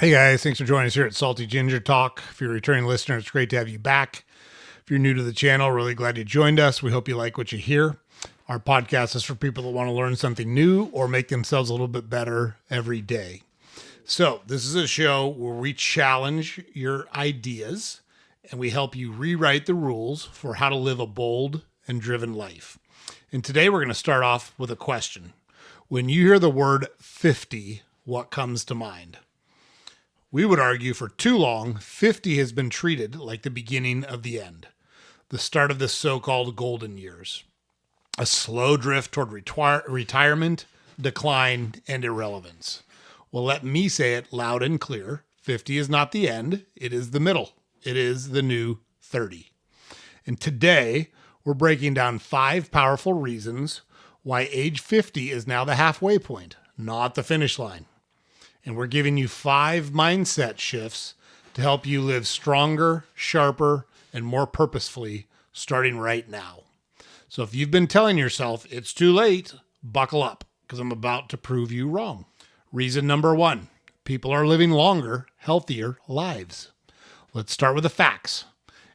Hey guys, thanks for joining us here at Salty Ginger Talk. If you're a returning listener, it's great to have you back. If you're new to the channel, really glad you joined us. We hope you like what you hear. Our podcast is for people that want to learn something new or make themselves a little bit better every day. So this is a show where we challenge your ideas and we help you rewrite the rules for how to live a bold and driven life. And today we're going to start off with a question. When you hear the word 50, what comes to mind? We would argue for too long, 50 has been treated like the beginning of the end, the start of the so-called golden years, a slow drift toward retirement, decline, and irrelevance. Well, let me say it loud and clear. 50 is not the end. It is the middle. It is the new 30. And today, we're breaking down 5 powerful reasons why age 50 is now the halfway point, not the finish line. And we're giving you 5 mindset shifts to help you live stronger, sharper, and more purposefully starting right now. So if you've been telling yourself it's too late, buckle up because I'm about to prove you wrong. Reason number 1, people are living longer, healthier lives. Let's start with the facts.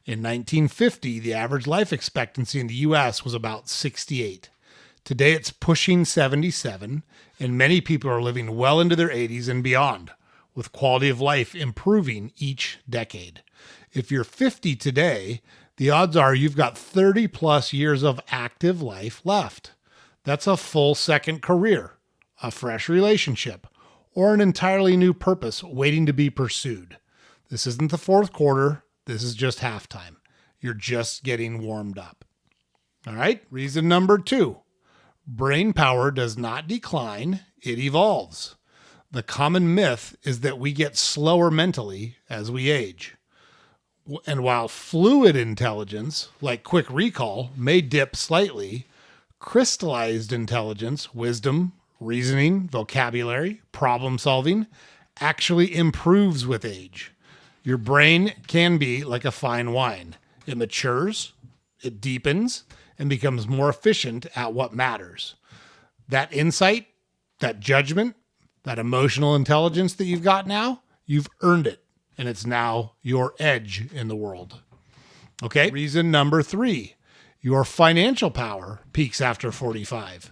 In 1950, the average life expectancy in the U.S. was about 68. Today, it's pushing 77, and many people are living well into their 80s and beyond, with quality of life improving each decade. If you're 50 today, the odds are you've got 30 plus years of active life left. That's a full second career, a fresh relationship, or an entirely new purpose waiting to be pursued. This isn't the fourth quarter. This is just halftime. You're just getting warmed up. All right. Reason number 2. Brain power does not decline, it evolves. The common myth is that we get slower mentally as we age. And while fluid intelligence, like quick recall, may dip slightly, crystallized intelligence, wisdom, reasoning, vocabulary, problem solving, actually improves with age. Your brain can be like a fine wine. It matures, it deepens, and becomes more efficient at what matters. That insight, that judgment, that emotional intelligence that you've got now, you've earned it, and it's now your edge in the world. Okay, reason number 3, your financial power peaks after 45.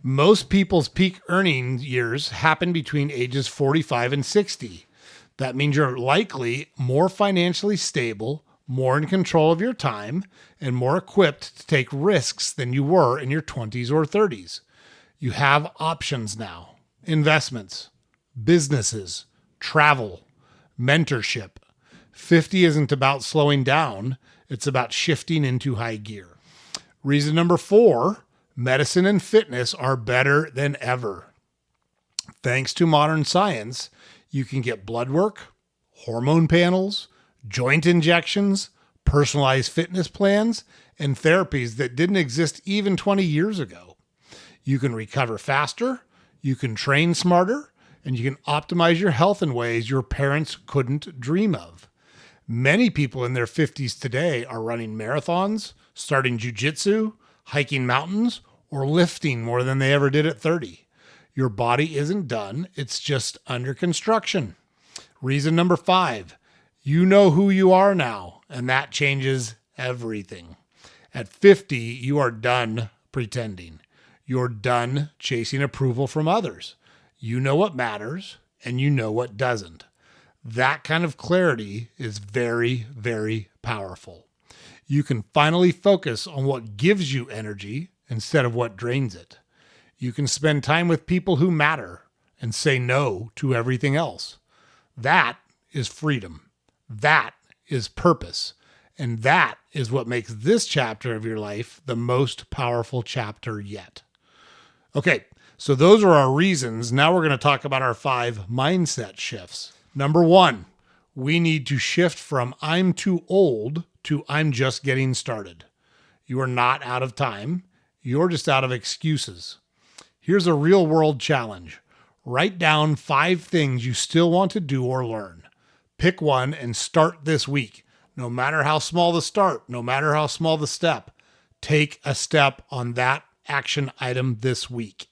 Most people's peak earning years happen between ages 45 and 60. That means you're likely more financially stable, more in control of your time, and more equipped to take risks than you were in your 20s or 30s. You have options now. Investments, businesses, travel, mentorship. 50 isn't about slowing down. It's about shifting into high gear. Reason number 4, medicine and fitness are better than ever. Thanks to modern science, you can get blood work, hormone panels, joint injections, personalized fitness plans, and therapies that didn't exist even 20 years ago. You can recover faster, you can train smarter, and you can optimize your health in ways your parents couldn't dream of. Many people in their 50s today are running marathons, starting jiu-jitsu, hiking mountains, or lifting more than they ever did at 30. Your body isn't done, it's just under construction. Reason number 5, you know who you are now, and that changes everything. At 50, you are done pretending. You're done chasing approval from others. You know what matters, and you know what doesn't. That kind of clarity is very, very powerful. You can finally focus on what gives you energy instead of what drains it. You can spend time with people who matter and say no to everything else. That is freedom. That is purpose. And that is what makes this chapter of your life the most powerful chapter yet. Okay, so those are our reasons. Now we're going to talk about our 5 mindset shifts. Number 1, we need to shift from I'm too old to I'm just getting started. You are not out of time. You're just out of excuses. Here's a real world challenge. Write down 5 things you still want to do or learn. Pick one and start this week. No matter how small the start, no matter how small the step, take a step on that action item this week.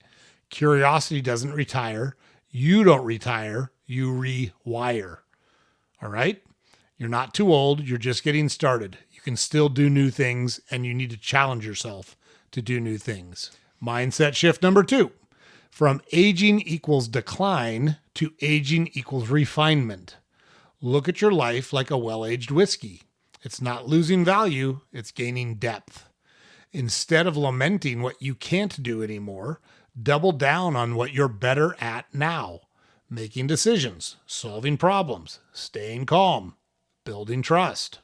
Curiosity doesn't retire. You don't retire. You rewire. All right? You're not too old. You're just getting started. You can still do new things, and you need to challenge yourself to do new things. Mindset shift number 2. From aging equals decline to aging equals refinement. Look at your life like a well-aged whiskey. It's not losing value, it's gaining depth. Instead of lamenting what you can't do anymore, double down on what you're better at now. Making decisions, solving problems, staying calm, building trust.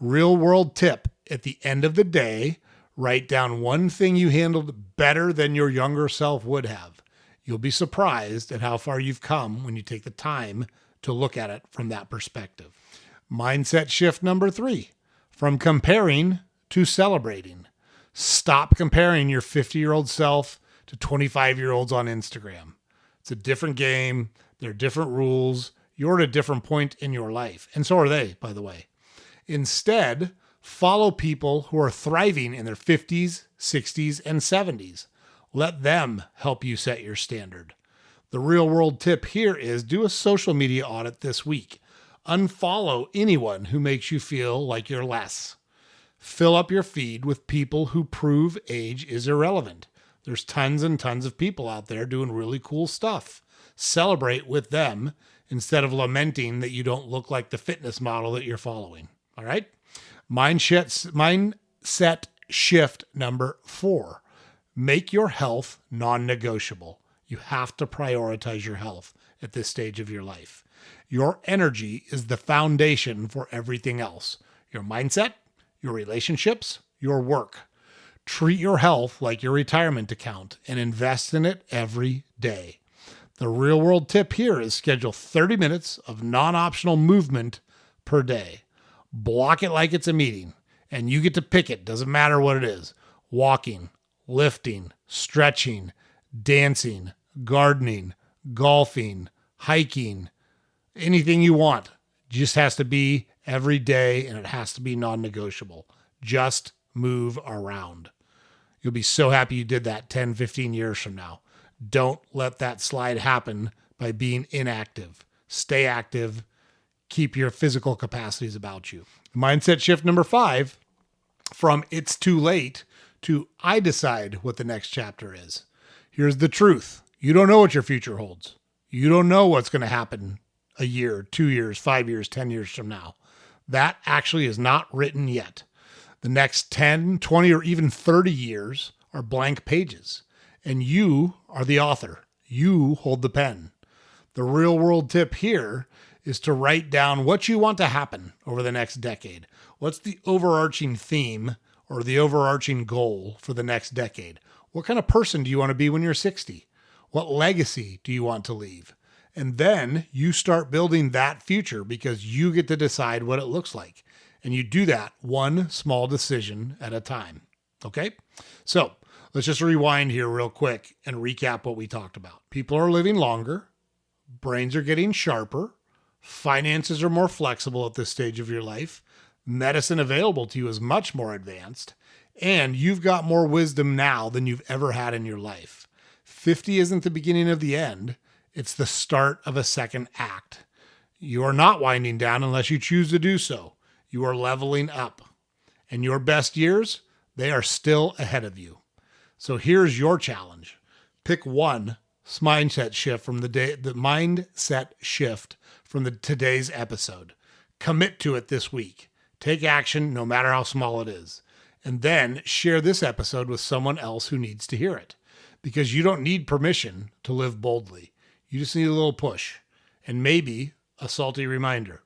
Real world tip: at the end of the day, write down one thing you handled better than your younger self would have. You'll be surprised at how far you've come when you take the time to look at it from that perspective. Mindset shift number 3, from comparing to celebrating. Stop comparing your 50-year-old self to 25-year-olds on Instagram. It's a different game. There are different rules. You're at a different point in your life. And so are they, by the way. Instead, follow people who are thriving in their 50s, 60s, and 70s. Let them help you set your standard. The real world tip here is do a social media audit this week. Unfollow anyone who makes you feel like you're less. Fill up your feed with people who prove age is irrelevant. There's tons and tons of people out there doing really cool stuff. Celebrate with them instead of lamenting that you don't look like the fitness model that you're following. All right? Mindset shift number 4. Make your health non-negotiable. You have to prioritize your health at this stage of your life. Your energy is the foundation for everything else. Your mindset, your relationships, your work. Treat your health like your retirement account and invest in it every day. The real world tip here is schedule 30 minutes of non-optional movement per day. Block it like it's a meeting, and you get to pick it. Doesn't matter what it is. Walking, lifting, stretching, dancing, gardening, golfing, hiking, anything you want. Just has to be every day, and it has to be non-negotiable. Just move around. You'll be so happy you did that 10, 15 years from now. Don't let that slide happen by being inactive. Stay active. Keep your physical capacities about you. Mindset shift number 5, from it's too late to I decide what the next chapter is. Here's the truth. You don't know what your future holds. You don't know what's going to happen a year, 2 years, 5 years, 10 years from now. That actually is not written yet. The next 10, 20, or even 30 years are blank pages, and you are the author. You hold the pen. The real world tip here is to write down what you want to happen over the next decade. What's the overarching theme or the overarching goal for the next decade? What kind of person do you want to be when you're 60? What legacy do you want to leave? And then you start building that future because you get to decide what it looks like. And you do that one small decision at a time. Okay? So let's just rewind here real quick and recap what we talked about. People are living longer. Brains are getting sharper. Finances are more flexible at this stage of your life. Medicine available to you is much more advanced. And you've got more wisdom now than you've ever had in your life. 50 isn't the beginning of the end. It's the start of a second act. You are not winding down unless you choose to do so. You are leveling up. And your best years, they are still ahead of you. So here's your challenge. Pick one mindset shift from today's episode. Commit to it this week. Take action no matter how small it is. And then share this episode with someone else who needs to hear it. Because you don't need permission to live boldly. You just need a little push and maybe a salty reminder.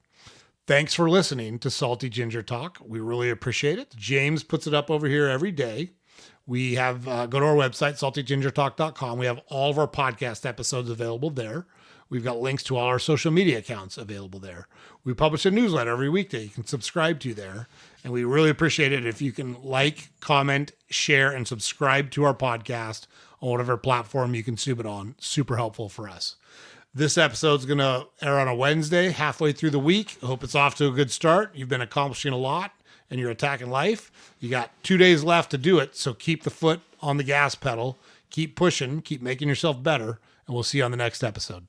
Thanks for listening to Salty Ginger Talk. We really appreciate it. James puts it up over here every day. We have, go to our website, saltygingertalk.com. We have all of our podcast episodes available there. We've got links to all our social media accounts available there. We publish a newsletter every weekday. You can subscribe to there. And we really appreciate it if you can like, comment, share, and subscribe to our podcast on whatever platform you consume it on. Super helpful for us. This episode's going to air on a Wednesday, halfway through the week. I hope it's off to a good start. You've been accomplishing a lot and you're attacking life. You got 2 days left to do it. So keep the foot on the gas pedal. Keep pushing. Keep making yourself better. And we'll see you on the next episode.